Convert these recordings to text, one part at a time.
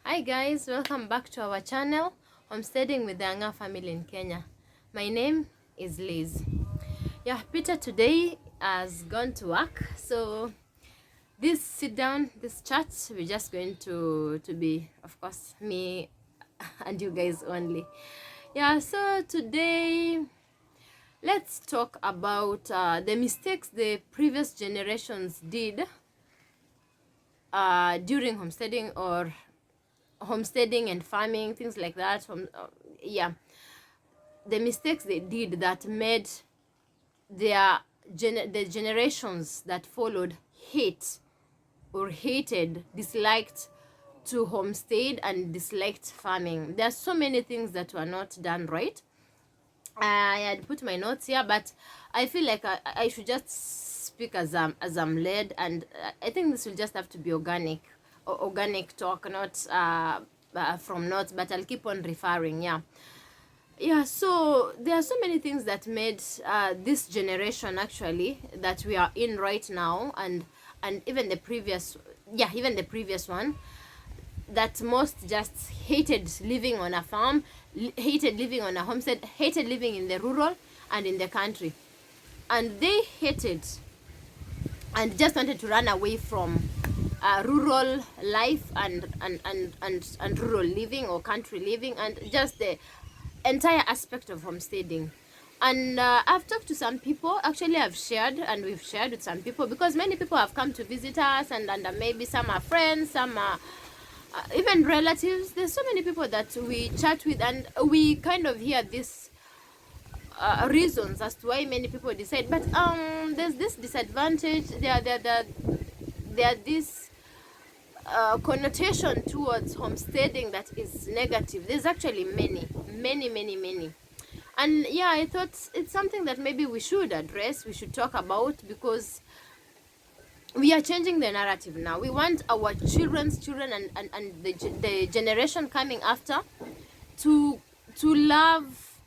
Hi guys, welcome back to our channel, Homesteading with the Anga family in Kenya. My name is Liz. Yeah, Peter today has gone to work, so this sit down, this chat, we're just going to be, of course, me and you guys only. Yeah, so today let's talk about the mistakes the previous generations did during homesteading and farming, things like that. Yeah, the mistakes they did that made the generations that followed hated, disliked to homestead and disliked farming. There are so many things that were not done right. I had put my notes here, but I feel like I should just speak as I'm led, and I think this will just have to be organic talk, not from notes, but I'll keep on referring. Yeah, so there are so many things that made this generation actually that we are in right now, and even the previous one, that most just hated living on a farm, hated living on a homestead, hated living in the rural and in the country, and they hated and just wanted to run away from rural life and rural living or country living and just the entire aspect of homesteading. And I've talked to some people, actually we've shared with some people, because many people have come to visit us, and maybe some are friends, some are even relatives. There's so many people that we chat with, and we kind of hear this reasons as to why many people decide, but there's this disadvantage, there this connotation towards homesteading that is negative. There's actually many. And yeah, I thought it's something that maybe we should address, we should talk about, because we are changing the narrative now. We want our children's children and the generation coming after to love,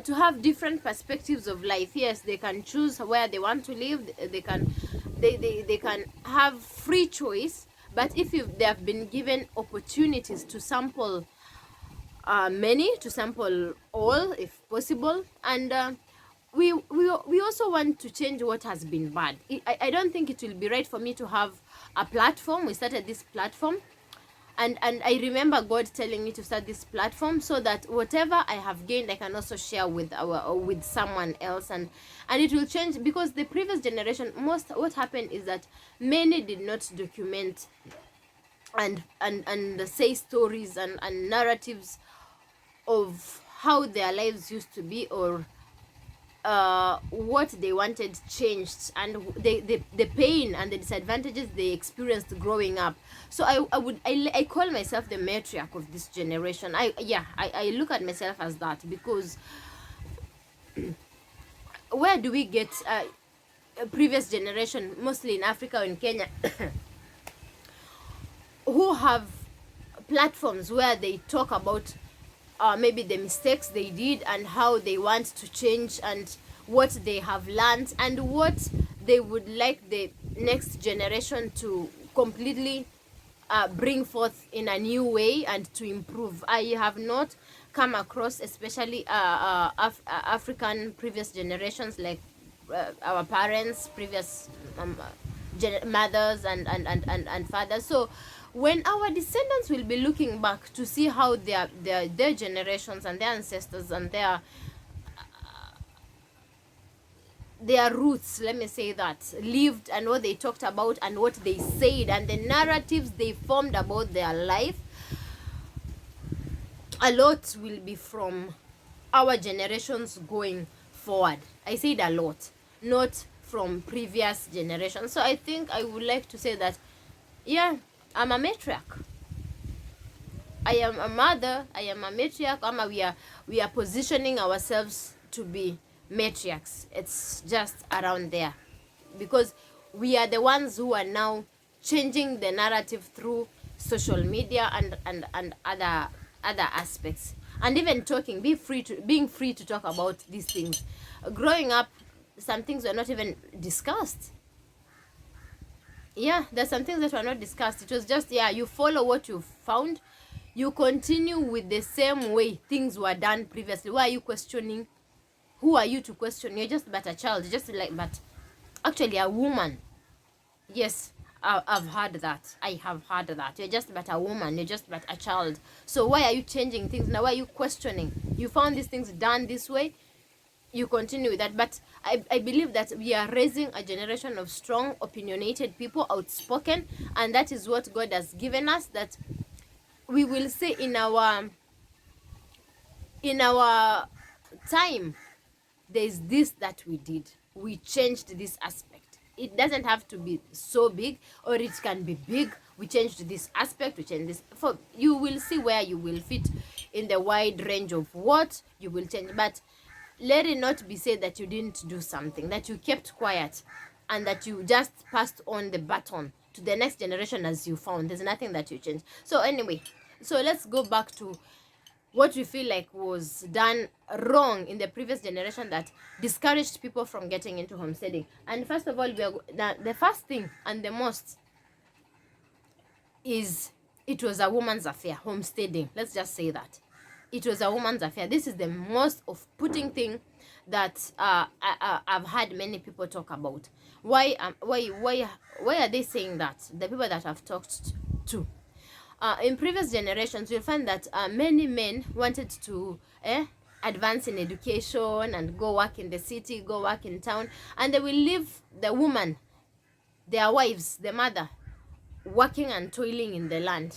to have different perspectives of life. Yes, they can choose where they want to live, they can have free choice, but if they have been given opportunities to sample to sample all if possible, and we also want to change what has been bad. I don't think it will be right for me to have a platform. We started this platform, and I remember God telling me to start this platform so that whatever I have gained I can also share with someone else, and it will change, because the previous generation, what happened is that many did not document and say stories and narratives of how their lives used to be, or what they wanted changed, and the pain and the disadvantages they experienced growing up. So I call myself the matriarch of this generation. I look at myself as that, because where do we get a previous generation, mostly in Africa or in Kenya, who have platforms where they talk about maybe the mistakes they did and how they want to change, and what they have learned, and what they would like the next generation to completely bring forth in a new way and to improve. I have not come across, especially African previous generations, like our parents, previous mothers and fathers. So when our descendants will be looking back to see how their generations and their ancestors and their roots, let me say that, lived, and what they talked about and what they said and the narratives they formed about their life, a lot will be from our generations going forward. I said a lot, not from previous generations. So I think I would like to say that, yeah, I'm a matriarch. I am a mother, I am a matriarch. We are positioning ourselves to be matriarchs. It's just around there, because we are the ones who are now changing the narrative through social media and other aspects, and even being free to talk about these things. Growing up, some things were not even discussed. Yeah, there's some things that were not discussed. It was just, yeah, you follow what you found, you continue with the same way things were done previously. Why are you questioning? Who are you to question? You're just but a child, just like, but actually a woman. Yes, I've heard that. I have heard that. You're just but a woman. You're just but a child. So why are you changing things now? Why are you questioning? You found these things done this way. You continue with that. But I believe that we are raising a generation of strong, opinionated people, outspoken, and that is what God has given us. That we will say in our time, there's this that we did. We changed this aspect. It doesn't have to be so big, or it can be big. We changed this aspect, we changed this. For you will see where you will fit in the wide range of what you will change. But let it not be said that you didn't do something, that you kept quiet, and that you just passed on the baton to the next generation as you found. There's nothing that you changed. So anyway, so let's go back to what we feel like was done wrong in the previous generation that discouraged people from getting into homesteading. And first of all, the first thing and the most is, it was a woman's affair. Homesteading, let's just say that it was a woman's affair. This is the most off-putting thing that I've had many people talk about. Why are they saying that? The people that I've talked to, in previous generations, you'll find that many men wanted to advance in education and go work in the city, go work in town, and they will leave the woman, their wives, the mother, working and toiling in the land.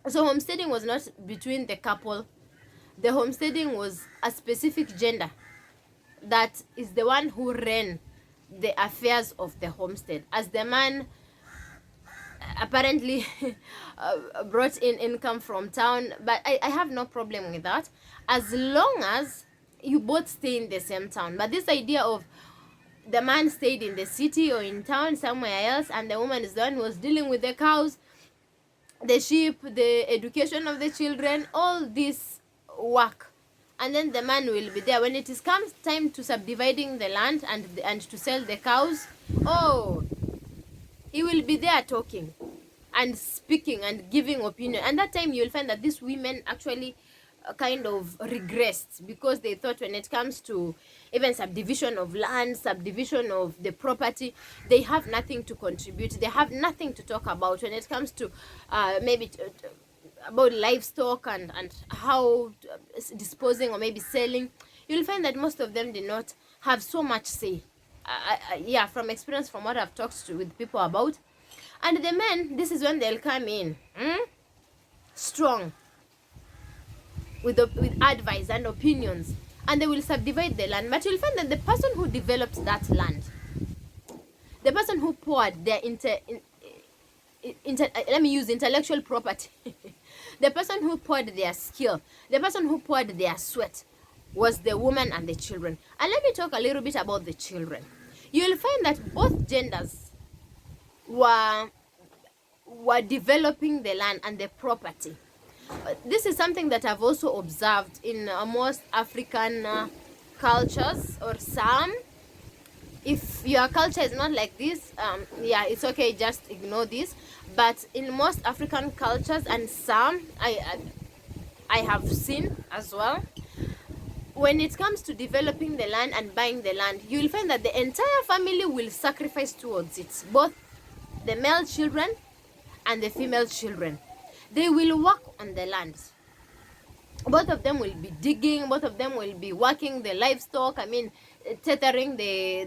So homesteading was not between the couple. The homesteading was a specific gender that is the one who ran the affairs of the homestead, as the man apparently brought in income from town. But I have no problem with that, as long as you both stay in the same town. But this idea of the man stayed in the city or in town somewhere else, and the woman is the one who was dealing with the cows, the sheep, the education of the children, all this work, and then the man will be there when it is comes time to subdividing the land and to sell the cows. Oh, he will be there talking and speaking and giving opinion. And that time you'll find that these women actually kind of regressed, because they thought when it comes to even subdivision of land, subdivision of the property, they have nothing to contribute, they have nothing to talk about when it comes to maybe about livestock and how disposing or maybe selling. You'll find that most of them did not have so much say. Yeah, from experience, from what I've talked to with people about. And the men, this is when they'll come in strong with advice and opinions, and they will subdivide the land. But you'll find that the person who developed that land, the person who poured their let me use intellectual property, the person who poured their skill, the person who poured their sweat, was the woman and the children. And let me talk a little bit about the children. You'll find that both genders were developing the land and the property. This is something that I've also observed in most African cultures, or some. If your culture is not like this, yeah, it's okay, just ignore this. But in most African cultures, and some I have seen as well, when it comes to developing the land and buying the land, you will find that the entire family will sacrifice towards it, both the male children and the female children. They will work on the land. Both of them will be digging, both of them will be working the livestock, I mean tethering the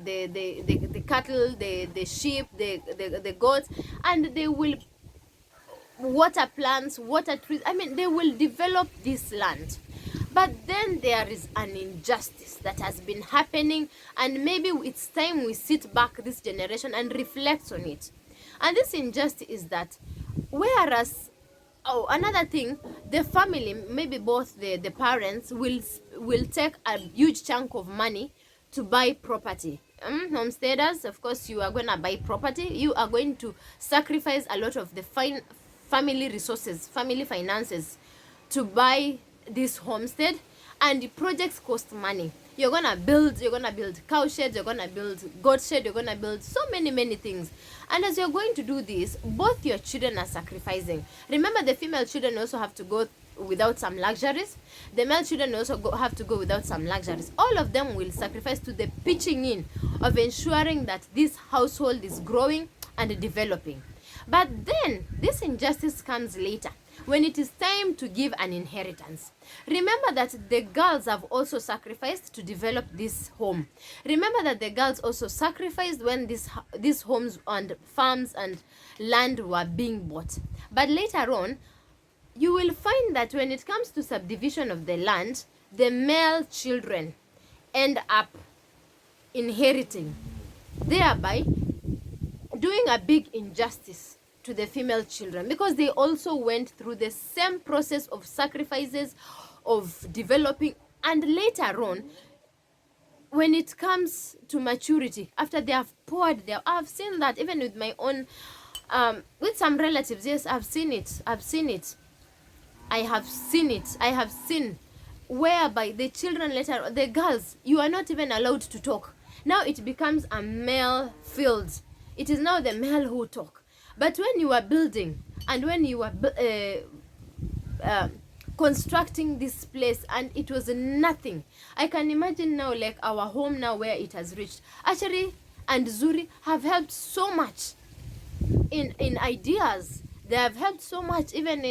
cattle, the sheep, the goats, and they will water plants, water trees. I mean, they will develop this land. But then there is an injustice that has been happening, and maybe it's time we sit back, this generation, and reflect on it. And this injustice is that, whereas, oh, another thing, the family, maybe both the parents will take a huge chunk of money to buy property. Homesteaders, of course, you are going to buy property. You are going to sacrifice a lot of the family resources, family finances, to buy this homestead. And the projects cost money. You're gonna build cow sheds, you're gonna build goat shed, you're gonna build so many things. And as you're going to do this, both your children are sacrificing. Remember, the female children also have to go without some luxuries. The male children also have to go without some luxuries. All of them will sacrifice to the pitching in of ensuring that this household is growing and developing. But then this injustice comes later, when it is time to give an inheritance. Remember that the girls have also sacrificed to develop this home. Remember that the girls also sacrificed when these homes and farms and land were being bought. But later on, you will find that when it comes to subdivision of the land, the male children end up inheriting, thereby doing a big injustice to the female children, because they also went through the same process of sacrifices, of developing, and later on, when it comes to maturity, after they have poured their, I've seen that even with my own, with some relatives. Yes, I've seen it. I have seen whereby the children later, the girls, you are not even allowed to talk. Now it becomes a male field. It is now the male who talk. But when you are building and when you are constructing this place and it was nothing, I can imagine now, like our home now, where it has reached. Asheri and Zuri have helped so much in ideas. They have helped so much even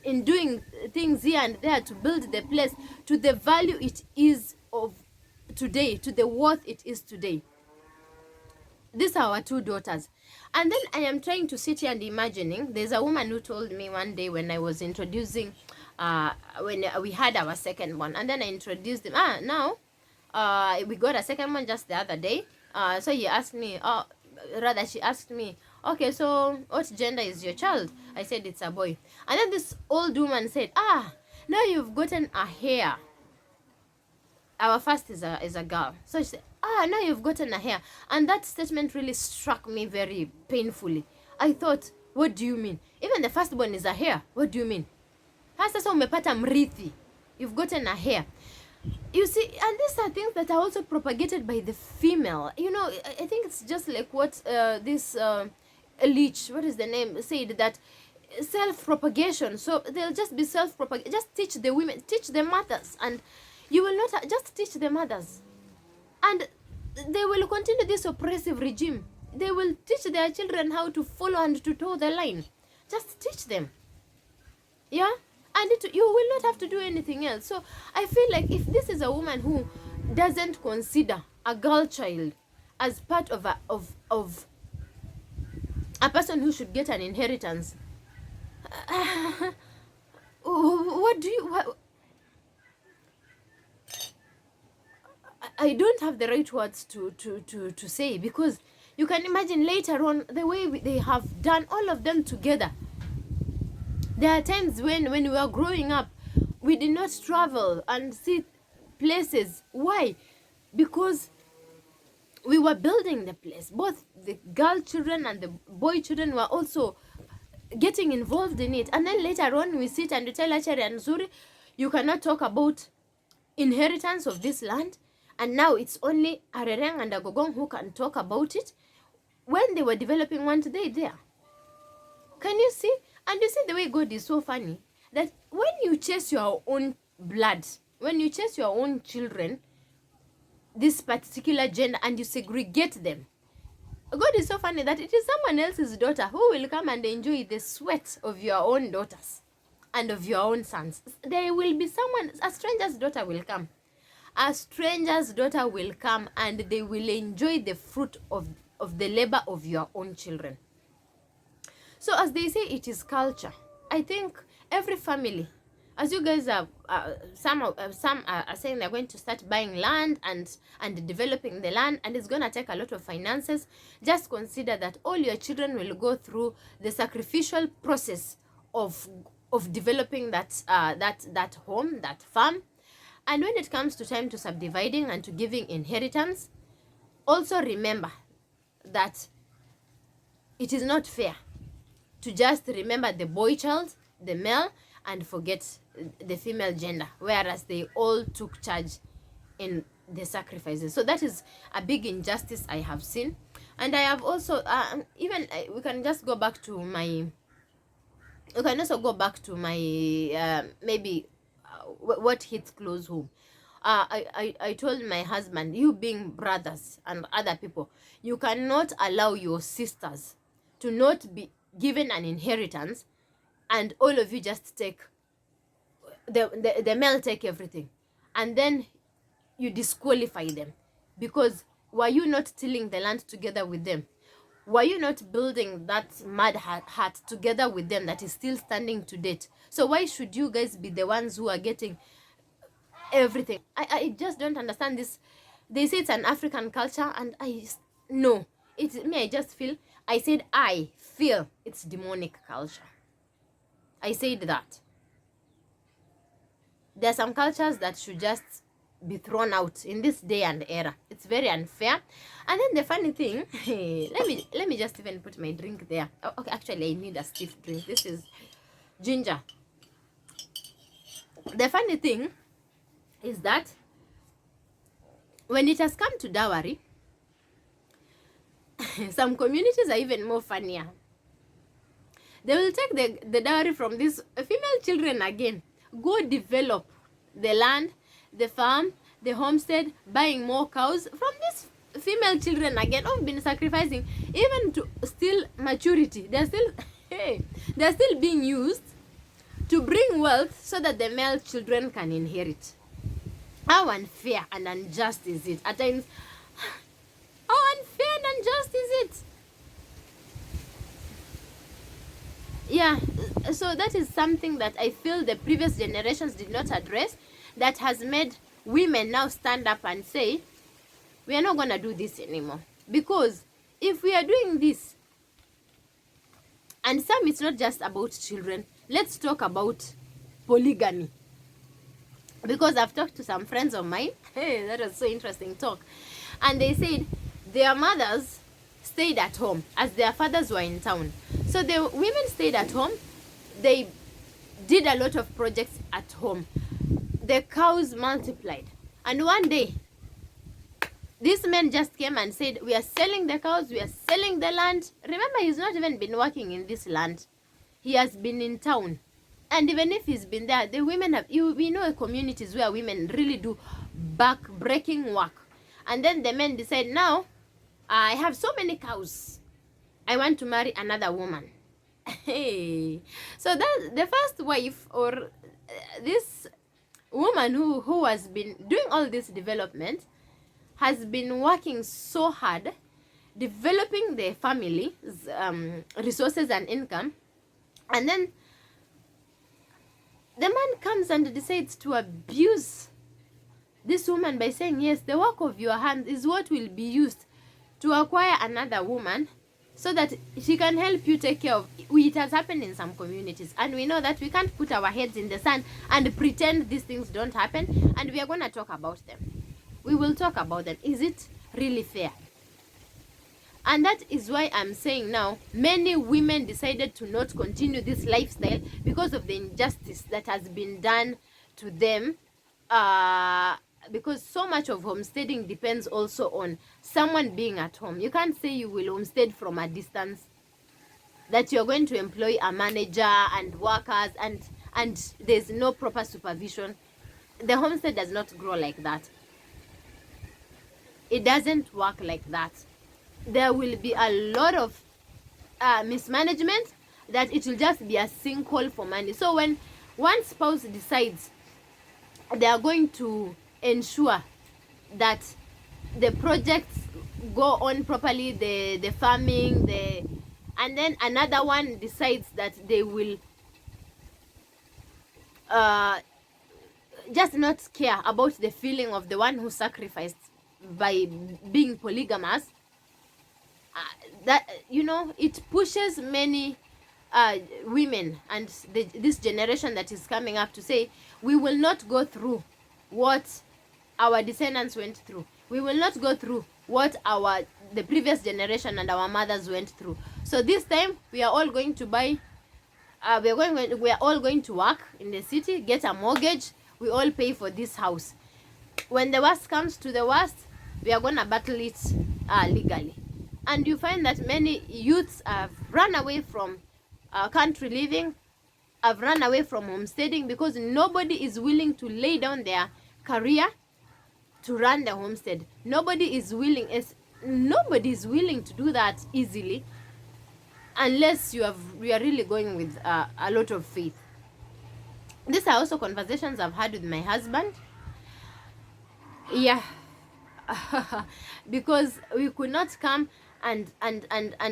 in doing things here and there to build the place to the value it is of today, to the worth it is today. These are our two daughters. And then I am trying to sit here and imagining. There's a woman who told me one day when I was introducing, when we had our second one, and then I introduced him. Now, we got a second one just the other day. So he asked me, she asked me, okay, so what gender is your child? I said it's a boy. And then this old woman said, now you've gotten a hair. Our first is a girl. So she said, now you've gotten a hair. And that statement really struck me very painfully. I thought, what do you mean? Even the firstborn is a hair. What do you mean? Sasa umepata mrithi. You've gotten a hair. You see, and these are things that are also propagated by the female. You know, I think it's just like what this Leach, what is the name, said, that self-propagation. So they'll just be self-propagation. Just teach the women, teach the mothers, and you will not just teach the mothers, and they will continue this oppressive regime. They will teach their children how to follow and to toe the line. Just teach them. Yeah? And you will not have to do anything else. So I feel like if this is a woman who doesn't consider a girl child as part of a person who should get an inheritance, I don't have the right words to say, because you can imagine later on the way they have done all of them together. There are times when we were growing up, we did not travel and see places. Why? Because we were building the place. Both the girl children and the boy children were also getting involved in it. And then later on, we sit and we tell Achari and Zuri, you cannot talk about inheritance of this land. And now it's only Arereng and Agogong who can talk about it. When they were developing, weren't they there? Can you see? And you see the way God is so funny, that when you chase your own blood, when you chase your own children, this particular gender, and you segregate them, God is so funny that it is someone else's daughter who will come and enjoy the sweat of your own daughters and of your own sons. There will be someone, a stranger's daughter will come. A stranger's daughter will come and they will enjoy the fruit of the labor of your own children. So as they say, it is culture. I think every family, as you guys are, some are saying they're going to start buying land and developing the land, and it's going to take a lot of finances. Just consider that all your children will go through the sacrificial process of developing that home, that farm. And when it comes to time to subdividing and to giving inheritance, also remember that it is not fair to just remember the boy child, the male, and forget the female gender, whereas they all took charge in the sacrifices. So that is a big injustice I have seen. And I have also we can just go back to my, you can also go back to my maybe what hits close home. I told my husband, you being brothers and other people, you cannot allow your sisters to not be given an inheritance, and all of you just take the male take everything, and then you disqualify them. Because were you not tilling the land together with them? Were you not building that mud hut together with them that is still standing to date? So why should you guys be the ones who are getting everything? I just don't understand this. They say it's an African culture, and no, it's me. I feel it's demonic culture. I said that there are some cultures that should just be thrown out in this day and era. It's very unfair. And then the funny thing, let me just even put my drink there. Oh, okay, actually I need a stiff drink. This is ginger. The funny thing is that when it has come to dowry, some communities are even more funnier. They will take the dowry from these female children again, go develop the land, the farm, the homestead, buying more cows from these female children again, who've been sacrificing even to still maturity. They're still they're still being used to bring wealth so that the male children can inherit. How unfair and unjust is it? At times, how unfair and unjust is it? Yeah, so that is something that I feel the previous generations did not address, that has made women now stand up and say, we are not going to do this anymore. Because if we are doing this, and some, it's not just about children, let's talk about polygamy. Because I've talked to some friends of mine, hey, that was so interesting talk, and they said their mothers stayed at home as their fathers were in town. So the women stayed at home. They did a lot of projects at home. The cows multiplied. And one day, this man just came and said, we are selling the cows, we are selling the land. Remember, he's not even been working in this land. He has been in town. And even if he's been there, the women have, we know communities where women really do back-breaking work. And then the men decide, now, I have so many cows, I want to marry another woman. Hey, so that the first wife, or this woman who has been doing all this development, has been working so hard developing the family's resources and income, and then the man comes and decides to abuse this woman by saying, yes, the work of your hands is what will be used to acquire another woman so that she can help you take care of. It has happened in some communities, and we know that we can't put our heads in the sand and pretend these things don't happen, and we are going to talk about them. We will talk about them. Is it really fair? And that is why I'm saying now, many women decided to not continue this lifestyle because of the injustice that has been done to them. Because so much of homesteading depends also on someone being at home. You can't say you will homestead from a distance, that you're going to employ a manager and workers, and there's no proper supervision. The homestead does not grow like that. It doesn't work like that. There will be a lot of mismanagement, that it will just be a sinkhole for money. So when one spouse decides they are going to ensure that the projects go on properly, the farming, and then another one decides that they will just not care about the feeling of the one who sacrificed by being polygamous, that, you know, it pushes many women and this generation that is coming up to say, we will not go through what our descendants went through. We will not go through what the previous generation and our mothers went through. So this time we are all going to buy, we are all going to work in the city, get a mortgage, we all pay for this house. when the worst comes to the worst, we are gonna battle it legally. And you find that many youths have run away from country living, have run away from homesteading, because nobody is willing to lay down their career to run the homestead. Nobody is willing to do that easily, unless you are really going with a lot of faith. These are also conversations I've had with my husband. Yeah. Because we could not come and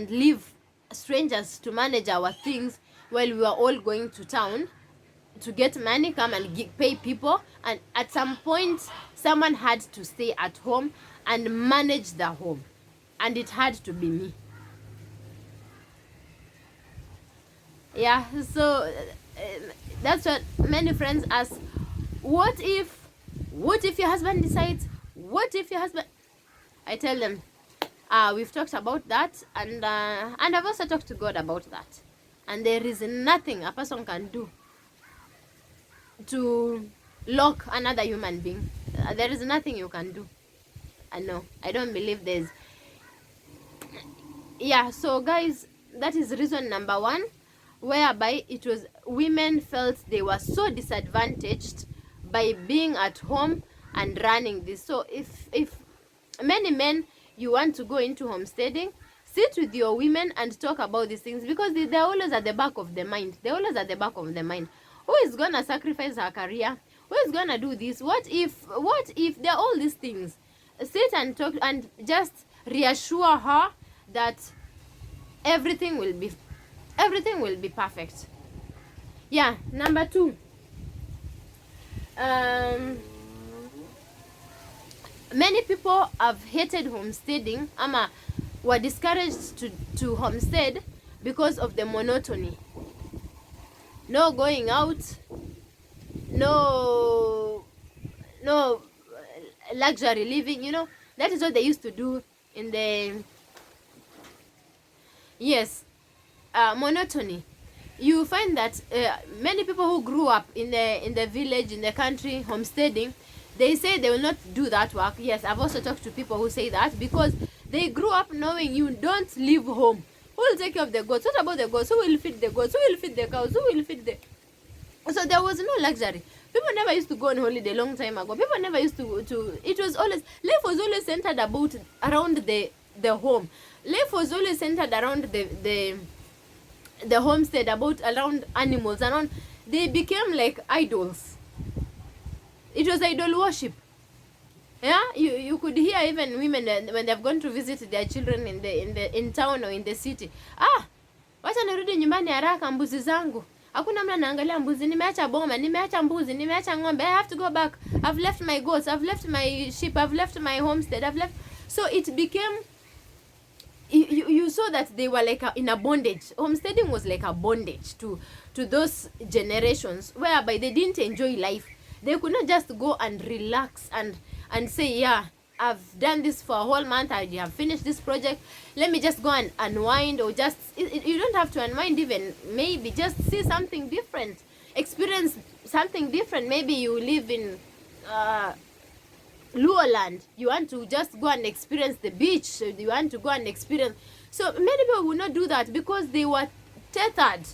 leave strangers to manage our things while we were all going to town to get money, come and pay people, and at some point someone had to stay at home and manage the home, and it had to be me. Yeah, so that's what many friends ask. What if your husband decides? What if your husband? I tell them, we've talked about that, and I've also talked to God about that, and there is nothing a person can do to lock another human being. There is nothing you can do. No, I don't believe there's. Yeah, so guys, that is reason number one, whereby it was women felt they were so disadvantaged by being at home and running this. So if many men, you want to go into homesteading, sit with your women and talk about these things, because they're always at the back of the mind. They're always at the back of the mind. Who is gonna sacrifice her career? Who is gonna do this? What if there are all these things? Sit and talk and just reassure her that everything will be perfect. Yeah, number two. Many people have hated homesteading, were discouraged to homestead because of the monotony. No going out, no luxury living, that is what they used to do in the monotony. You find that many people who grew up in the village, in the country, homesteading, they say they will not do that work. Yes, I've also talked to people who say that, because they grew up knowing you don't leave home. Who will take care of the goats? What about the goats? Who will feed the goats? Who will feed the cows? Who will feed the... So there was no luxury. People never used to go on holiday long time ago. People never used to it was always, life was always centered around the home. Life was always centered around the homestead, around animals, around... They became like idols. It was idol worship. Yeah, you could hear even women when they've gone to visit their children in town or in the city. Wacha nirudi nyumbani haraka, mbuzi zangu. Hakuna mtu anaangalia mbuzi, nimeacha boma, nimeacha mbuzi, nimeacha ng'ombe. I have to go back. I've left my goats, I've left my sheep, I've left my homestead, I've left... So it became... You saw that they were like in a bondage. Homesteading was like a bondage to those generations, whereby they didn't enjoy life. They could not just go and relax and say, yeah, I've done this for a whole month, I have finished this project, let me just go and unwind. Or just, you don't have to unwind even, maybe just see something different, experience something different. Maybe you live in Luoland, you want to just go and experience the beach, so you want to go and experience... So many people will not do that, because they were tethered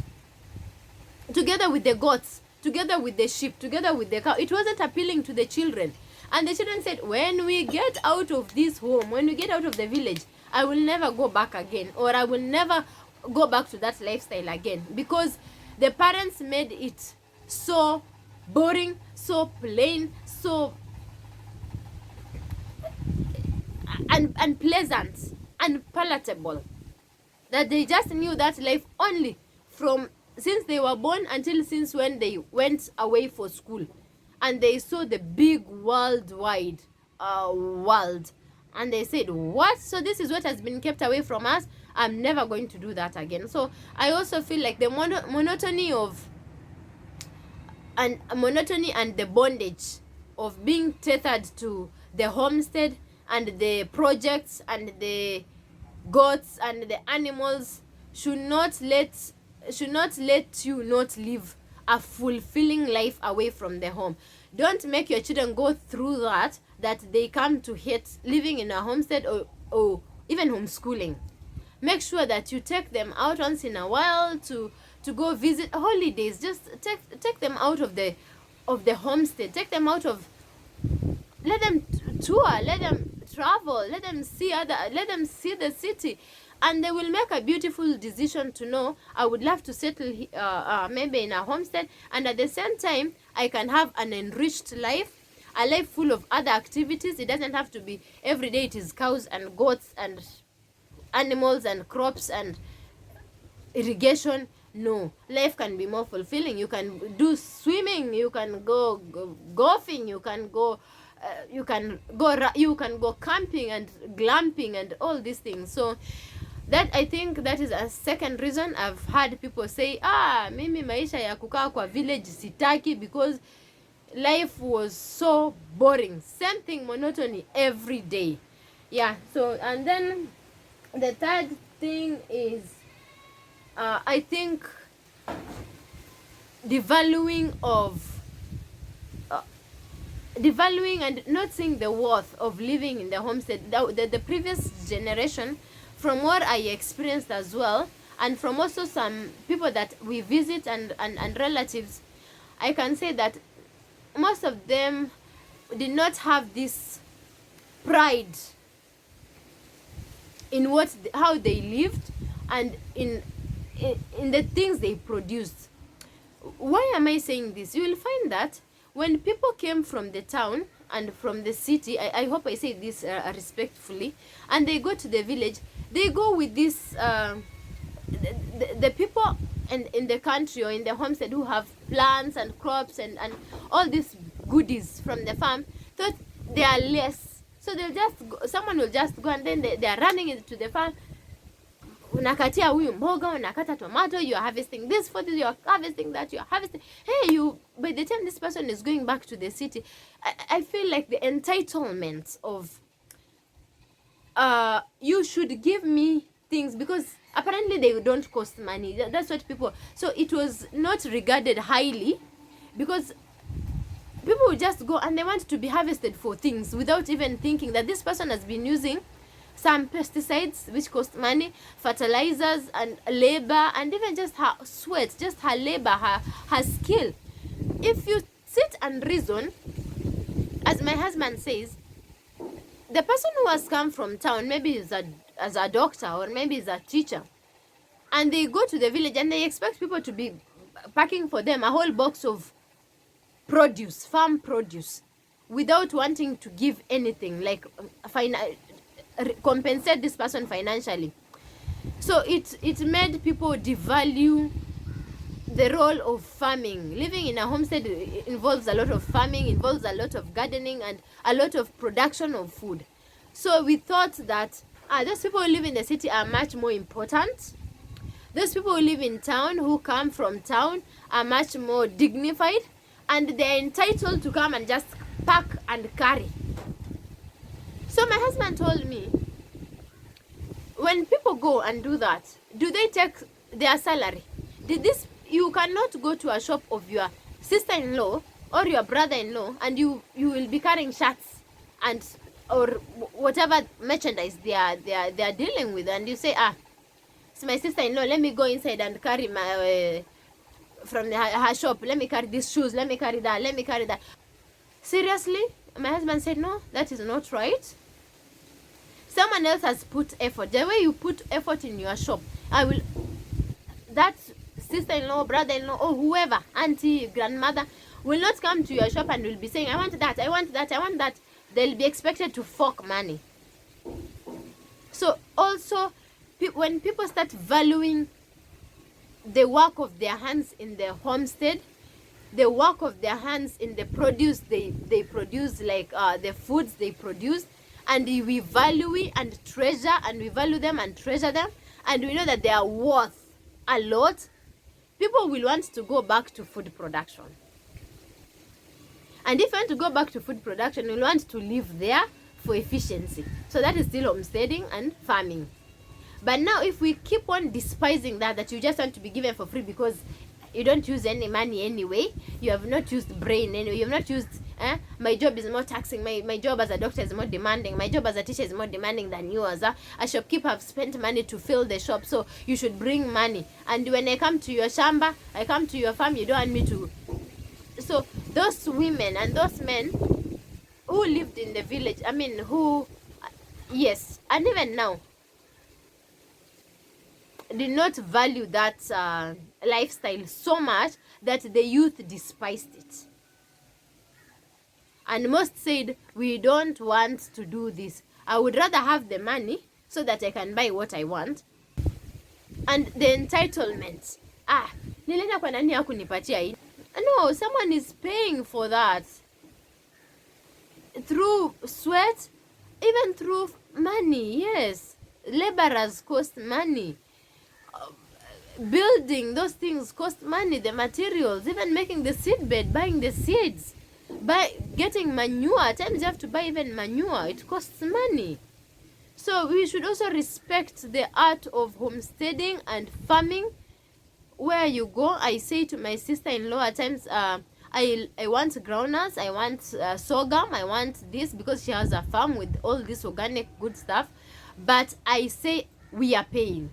together with the goats, together with the sheep, together with the cow. It wasn't appealing to the children. And the children said, when we get out of this home, when we get out of the village, I will never go back again, or I will never go back to that lifestyle again, because the parents made it so boring, so plain, so unpleasant, unpalatable, that they just knew that life only from since they were born until since when they went away for school, and they saw the big worldwide world, and they said, what? So this is what has been kept away from us. I'm never going to do that again. So I also feel like the monotony and the bondage of being tethered to the homestead and the projects and the goats and the animals should not let you not live a fulfilling life away from the home. Don't make your children go through that they come to hate living in a homestead or even homeschooling. Make sure that you take them out once in a while to go visit holidays. Just take them out of the homestead. Take them out of, let them tour, let them travel, let them see the city, and they will make a beautiful decision to know, I would love to settle maybe in a homestead, and at the same time I can have an enriched life, a life full of other activities. It doesn't have to be every day it is cows and goats and animals and crops and irrigation. No, life can be more fulfilling. You can do swimming, you can go golfing, you can go camping and glamping and all these things. So that, I think that is a second reason I've had people say, mimi maisha ya kukaa kwa village sitaki, because life was so boring, same thing, monotony every day. Yeah. So, and then the third thing is I think devaluing and not seeing the worth of living in the homestead. The previous generation, from what I experienced as well, and from also some people that we visit and relatives, I can say that most of them did not have this pride in how they lived and in the things they produced. Why am I saying this? You will find that when people came from the town and from the city, I hope I say this respectfully, and they go to the village, they go with this the people in the country or in the homestead who have plants and crops and all these goodies from the farm, thought they are less. So they'll just go, someone will just go, and then they are running into the farm. Unakatia huyu mboga, unakata tomato, you are harvesting this for this, you are harvesting that, you are harvesting. Hey, by the time this person is going back to the city, I feel like the entitlement of you should give me things, because apparently they don't cost money. That's what people, so it was not regarded highly, because people will just go and they want to be harvested for things without even thinking that this person has been using some pesticides which cost money, fertilizers and labor, and even just her sweat, just her labor, her skill. If you sit and reason, as my husband says, the person who has come from town, maybe as a doctor or maybe is a teacher, and they go to the village and they expect people to be packing for them a whole box of produce, farm produce, without wanting to give anything, like compensate this person financially. So it made people devalue the role of farming. Living in a homestead involves a lot of farming, involves a lot of gardening and a lot of production of food. So we thought that those people who live in the city are much more important. Those people who live in town, who come from town, are much more dignified, and they're entitled to come and just pack and carry. So my husband told me, when people go and do that, do they take their salary? You cannot go to a shop of your sister-in-law or your brother-in-law and you will be carrying shirts and or whatever merchandise they are dealing with, and you say, it's my sister-in-law, let me go inside and carry my from her shop, let me carry these shoes, let me carry that. Seriously? My husband said, no, that is not right. Someone else has put effort. The way you put effort in your shop, that sister-in-law, brother-in-law, or whoever, auntie, grandmother, will not come to your shop and will be saying, I want that, I want that, I want that. They'll be expected to fork money. So also, when people start valuing the work of their hands in the homestead, the work of their hands in the produce they produce, like the foods they produce, and we value and treasure, and we value them and treasure them, and we know that they are worth a lot, people will want to go back to food production. And if you want to go back to food production, you'll want to live there for efficiency. So that is still homesteading and farming. But now if we keep on despising that you just want to be given for free because you don't use any money anyway, you have not used brain anyway, you have not used my job is more taxing, my job as a doctor is more demanding, my job as a teacher is more demanding than yours. A shopkeeper have spent money to fill the shop, so you should bring money. And when I come to your shamba, I come to your farm, you don't want me to. So those women and those men who lived in the village, I mean, who, yes, and even now, did not value that lifestyle so much that the youth despised it. And most said, we don't want to do this. I would rather have the money so that I can buy what I want. And the entitlement. Nilienda kwa nani hakunipatia hii? No, someone is paying for that. Through sweat, even through money, yes. Laborers cost money. Building those things cost money, the materials, even making the seed bed, buying the seeds, getting manure. At times you have to buy even manure, it costs money. So we should also respect the art of homesteading and farming. Where you go, I say to my sister-in-law at times, I want groundnuts, I want sorghum, I want this, because she has a farm with all this organic good stuff. But I say we are paying.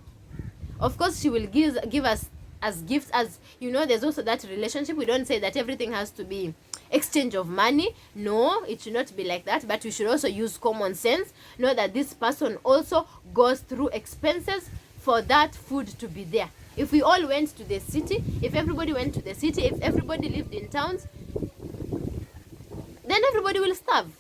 Of course, she will give us as gifts, as you know. There's also that relationship. We don't say that everything has to be exchange of money. No, it should not be like that. But we should also use common sense. Know that this person also goes through expenses for that food to be there. If we all went to the city, if everybody went to the city, if everybody lived in towns, then everybody will starve.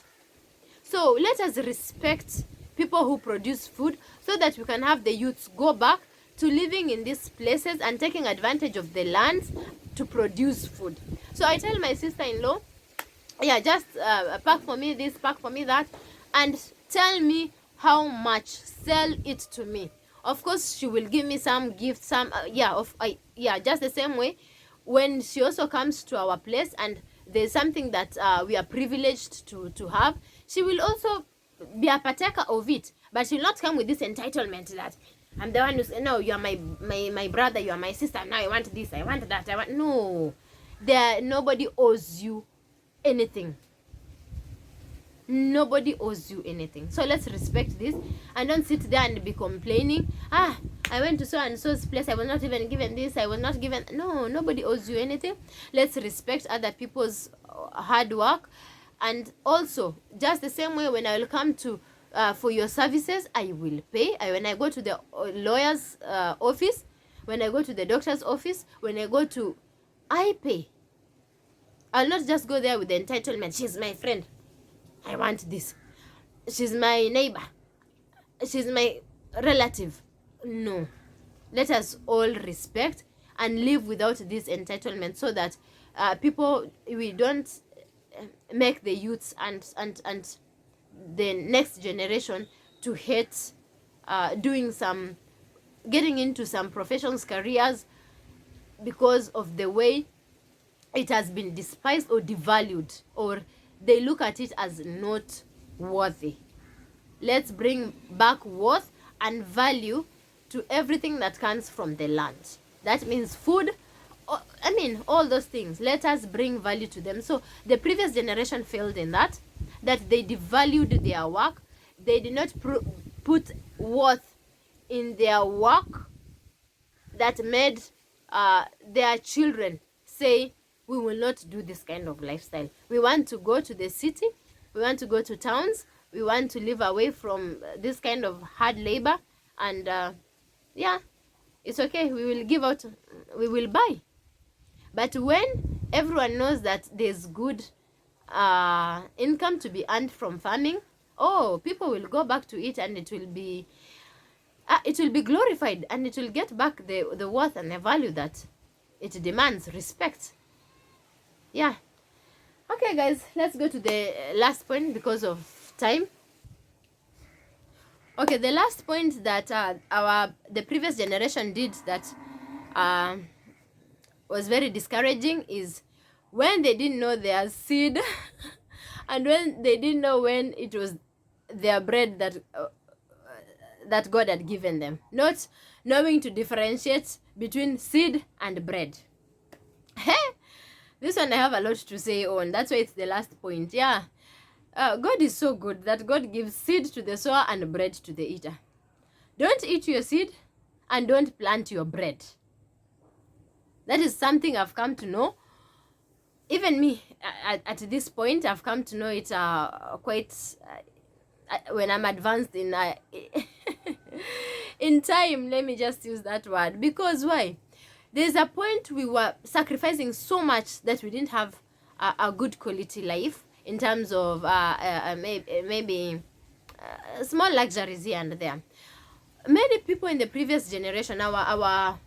So let us respect people who produce food so that we can have the youths go back to living in these places and taking advantage of the lands to produce food. So I tell my sister-in-law, yeah, just pack for me this, pack for me that, and tell me how much, sell it to me. Of course, she will give me some gifts, some just the same way. When she also comes to our place and there's something that we are privileged to have, she will also be a partaker of it. But she will not come with this entitlement that I'm the one who says, no, you are my brother, you are my sister, now I want this, I want that, I want... No. Nobody owes you anything. Nobody owes you anything. So let's respect this and don't sit there and be complaining. I went to so and so's place, I was not even given this, I was not given... No, nobody owes you anything. Let's respect other people's hard work. And also, just the same way, when I will come to for your services, I will pay. When I go to the lawyer's office, when I go to the doctor's office, when I go to... I pay. I'll not just go there with the entitlement. She's my friend, I want this. She's my neighbor, she's my relative. No. Let us all respect and live without this entitlement, so that we don't make the youths and the next generation to hate getting into some professions, careers, because of the way it has been despised or devalued, or they look at it as not worthy. Let's bring back worth and value to everything that comes from the land. That means food, all those things. Let us bring value to them. So the previous generation failed in that they devalued their work. They did not put worth in their work, that made their children say, we will not do this kind of lifestyle. We want to go to the city. We want to go to towns. We want to live away from this kind of hard labor. And it's okay. We will give out. We will buy. But when everyone knows that there's good income to be earned from farming, people will go back to it, and it will be glorified, and it will get back the worth and the value that it demands. Respect. Yeah. Okay, guys, let's go to the last point because of time. Okay, the last point that the previous generation did that was very discouraging is when they didn't know their seed and when they didn't know when it was their bread that God had given them. Not knowing to differentiate between seed and bread. This one I have a lot to say on. That's why it's the last point. Yeah. God is so good that God gives seed to the sower and bread to the eater. Don't eat your seed and don't plant your bread. That is something I've come to know. Even me, at this point, I've come to know it quite when I'm advanced in in time. Let me just use that word. Because why? There's a point we were sacrificing so much that we didn't have a good quality life in terms of maybe small luxuries here and there. Many people in the previous generation, our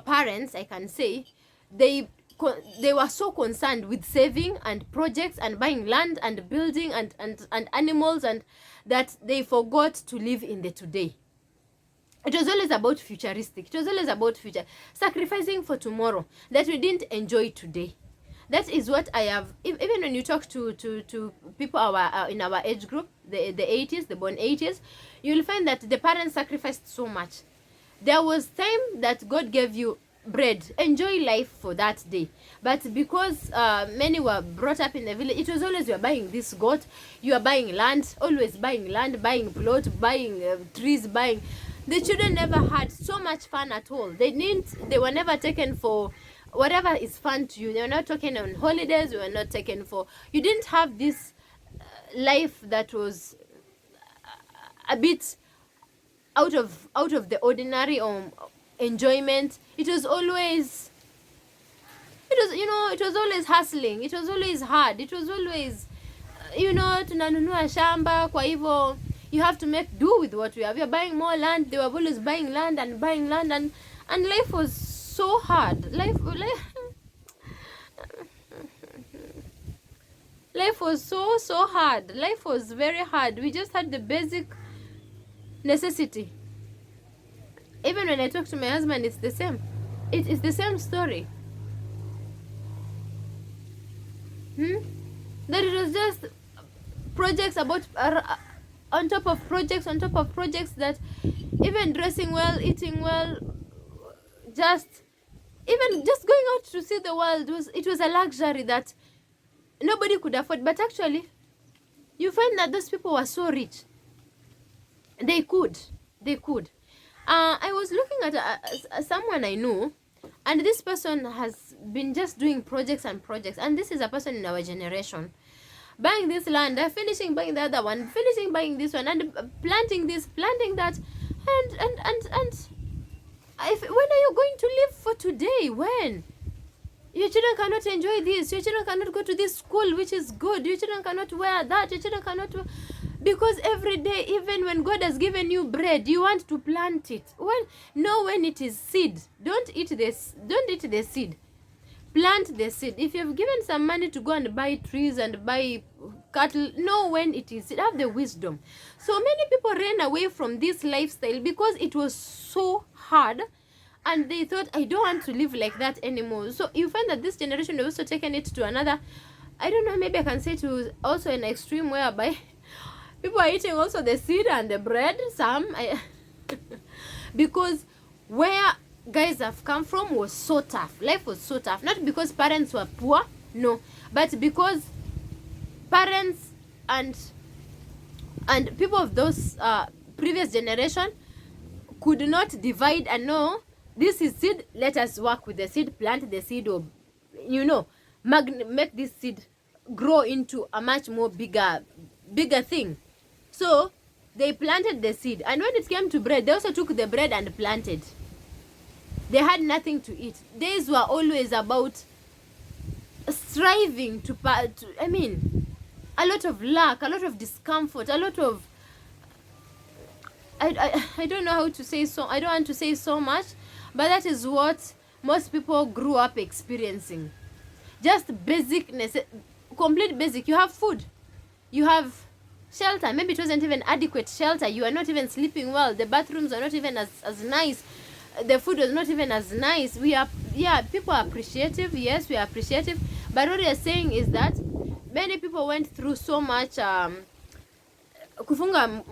parents, I can say, they were so concerned with saving and projects and buying land and building and animals, and that they forgot to live in the today. It was always about futuristic. It was always about future, sacrificing for tomorrow that we didn't enjoy today. That is what I have. Even when you talk to people in our age group, the 80s, the born 80s, you'll find that the parents sacrificed so much. There was time that God gave you bread, enjoy life for that day. But because many were brought up in the village, it was always you are buying this goat, you are buying land, always buying land, buying plot, buying trees, buying. The children never had so much fun at all. They were never taken for whatever is fun to you. They were not taken on holidays. We were not taken for, you didn't have this life that was a bit out of the ordinary enjoyment. It was always, it was always hustling. It was always hard. It was always, tunanunua shamba, kwa hivyo you have to make do with what we have. You're buying more land. They were always buying land, and life was so hard. Life was so hard. Life was very hard. We just had the basic necessity. Even when I talk to my husband, it's the same. It's the same story. That it was just projects about on top of projects that even dressing well, eating well, just going out to see the world it was a luxury that nobody could afford. But actually, you find that those people were so rich. They could. I was looking at someone I know, and this person has been just doing projects, and this is a person in our generation, buying this land, finishing buying the other one, finishing buying this one, and planting this, planting that, and when are you going to live for today? When your children cannot enjoy this, your children cannot go to this school which is good, your children cannot wear that, your children cannot because every day, even when God has given you bread, you want to plant it. When it is seed, don't eat the seed. Plant the seed. If you have given some money to go and buy trees and buy cattle, know when it is. Have the wisdom. So many people ran away from this lifestyle because it was so hard, and they thought, I don't want to live like that anymore. So you find that this generation has also taken it to another, I don't know, maybe I can say to also an extreme whereby people are eating also the seed and the bread. Because where guys have come from was so tough. Life was so tough. Not because parents were poor, no, but because parents and people of those previous generation could not divide and know this is seed, let us work with the seed, plant the seed, or make this seed grow into a much more bigger thing. So they planted the seed, and when it came to bread, they also took the bread and planted. They had nothing to eat. Days were always about striving a lot of lack, a lot of discomfort, a lot of I don't know how to say so. I don't want to say so much, but that is what most people grew up experiencing. Just basicness, complete basic. You have food, you have shelter. Maybe it wasn't even adequate shelter. You are not even sleeping well. The bathrooms are not even as nice. The food was not even as nice. People are appreciative. Yes, we are appreciative. But what we are saying is that many people went through so much kujifunga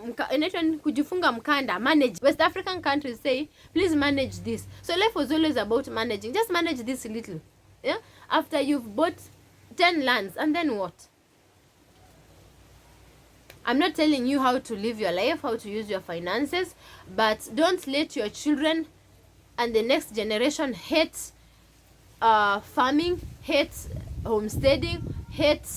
mkanda, manage. West African countries say, please manage this. So life was always about managing. Just manage this little. Yeah, after you've bought 10 lands, and then what? I'm not telling you how to live your life, how to use your finances, but don't let your children and the next generation hate farming, hate homesteading, hate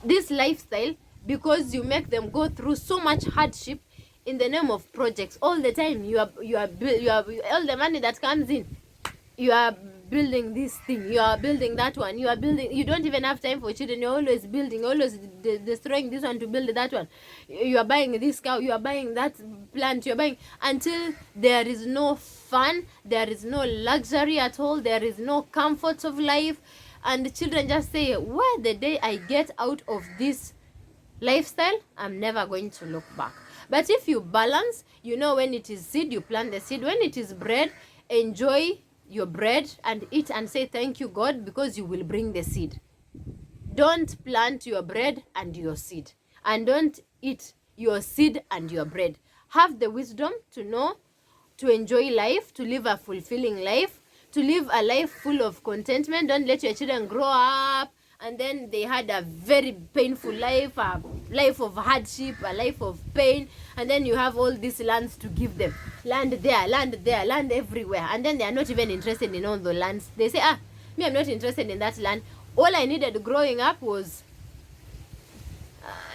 this lifestyle, because you make them go through so much hardship in the name of projects all the time. You are all the money that comes in, you are building this thing, you are building that one, you are building, you don't even have time for children, you're always building, always destroying this one to build that one. You are buying this cow, you are buying that plant, you're buying, until there is no fun, there is no luxury at all, there is no comfort of life. And the children just say, where the day I get out of this lifestyle, I'm never going to look back. But if you balance, you know, when it is seed, you plant the seed. When it is bread, enjoy your bread and eat and say thank you God, because you will bring the seed. Don't plant your bread and your seed, and don't eat your seed and your bread. Have the wisdom to know, to enjoy life, to live a fulfilling life, to live a life full of contentment. Don't let your children grow up and then they had a very painful life, a life of hardship, a life of pain, and then you have all these lands to give them. Land there, land there, land everywhere. And then they are not even interested in all the lands. They say, me, I'm not interested in that land. All I needed growing up was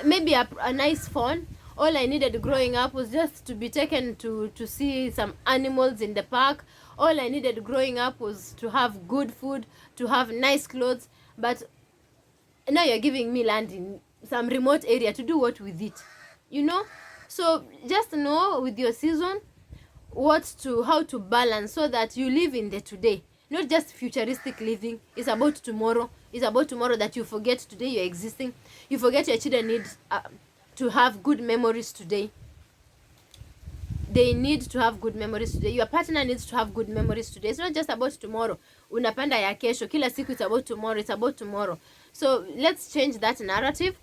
maybe a nice phone. All I needed growing up was just to be taken to see some animals in the park. All I needed growing up was to have good food, to have nice clothes. But now you're giving me land in some remote area to do what with it, you know? So just know with your season how to balance, so that you live in the today, not just futuristic living. It's about tomorrow. It's about tomorrow, that you forget today you're existing. You forget your children need to have good memories today. They need to have good memories today. Your partner needs to have good memories today. It's not just about tomorrow. Unapanda ya kesho. Kila siku it's about tomorrow. It's about tomorrow. So let's change that narrative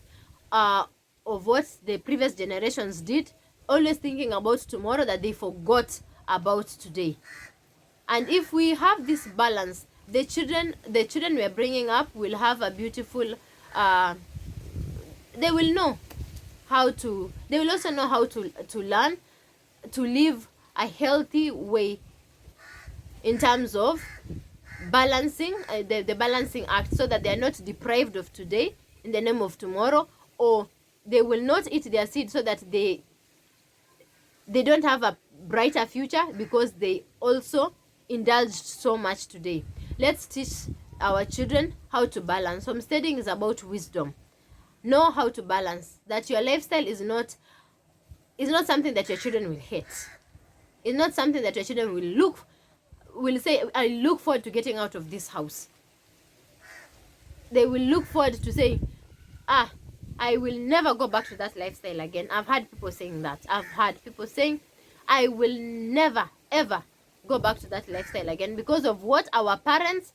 of what the previous generations did, always thinking about tomorrow, that they forgot about today. And if we have this balance, the children we are bringing up will have a beautiful, they will know how to, they will also know how to learn to live a healthy way in terms of balancing, the balancing act, so that they are not deprived of today in the name of tomorrow, or they will not eat their seed so that they don't have a brighter future because they also indulged so much today. Let's teach our children how to balance. Homesteading is about wisdom. Know how to balance, that your lifestyle is not something that your children will hate. It's not something that your children will say, I look forward to getting out of this house. They will look forward to saying, I will never go back to that lifestyle again. I've had people saying that. I've had people saying, I will never, ever go back to that lifestyle again because of what our parents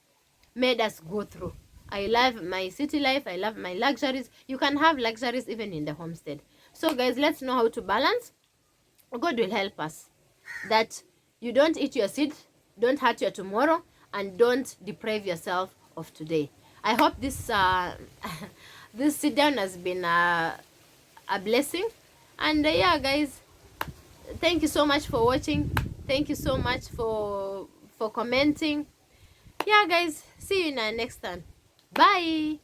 made us go through. I love my city life. I love my luxuries. You can have luxuries even in the homestead. So guys, let's know how to balance. God will help us. That you don't eat your seed, don't hurt your tomorrow, and don't deprive yourself of today. I hope this this sit down has been a blessing. And yeah guys, thank you so much for watching. Thank you so much for commenting. Yeah guys, see you in our next time. Bye.